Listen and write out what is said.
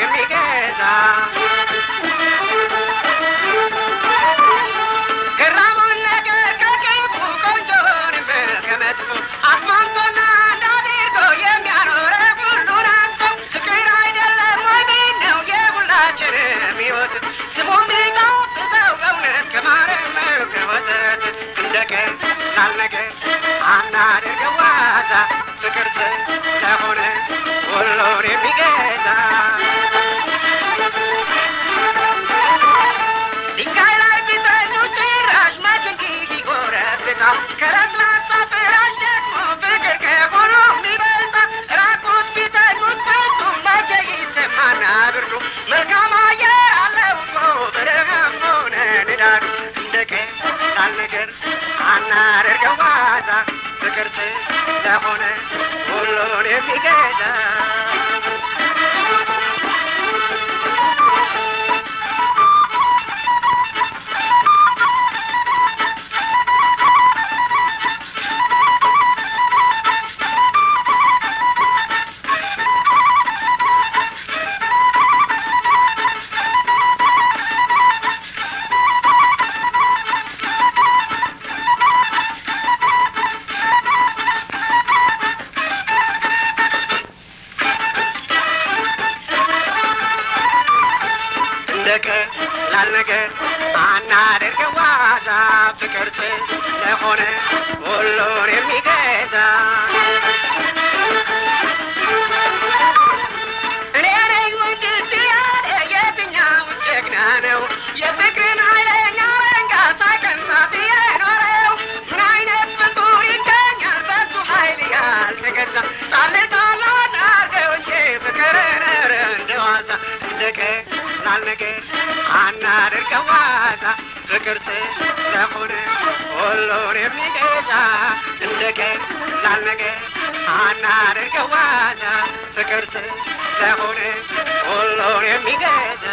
የሚገዛ ገራሙን ነገር ከክፉ ቆንጆን ከመጥፎ አስማምቶና እንዳድርጎ የሚያኖረ ሁሉን አንተ ፍቅር አይደለም ወይ ነው የሁላችንም ሕይወት ስሙም ቢጣፍጠው በእውነት ከማርም ከወተት እንደ ቀላል ነገር አናድርገው ዋዛ ፍቅር ስለሆነ ሁሉን የሚገዛ ድንጋይ ላይ ቢተኙ ጭራሽ መች እንዲህ ይጎረብጣል ከለስላሳ ፍራሽ ደግሞ ፍቅር ከሁሉም ይበልጣል ራቁት ቢተኙት በቱም መቼ ይሰማና ብርዱ መልካም አየር አለው እኮ በረሃም ሆነ ንዳዱ እንደ ቀላል ነገር አናድርገው ዋዛ ፍቅር ስለሆነ ሁሉን የሚገዛ ቀላል ነገር አናድርገው ዋዛ ፍቅር ስለሆነ ሁሉን የሚገዛ እኔ ነኝ ውድት ያለ የትኛው ጀግና ነው የፍቅርን ኃይለኛ መንጋ ሳይቀምሳት የኖረው ምን አይነት ፍጡር ይገኛል በሱ ኃይል ያልተገዛ ጣል ጣል አድርገው እንጂ ፍቅርን እንደ ዋዛ እንደ ቀላል ነገር አናድርገው ዋዛ ፍቅር ስለሆነ ሁሉን የሚገዛ እንደ ቀላል ነገር አናድርገው ዋዛ ፍቅር ስለሆነ ሁሉን የሚገዛ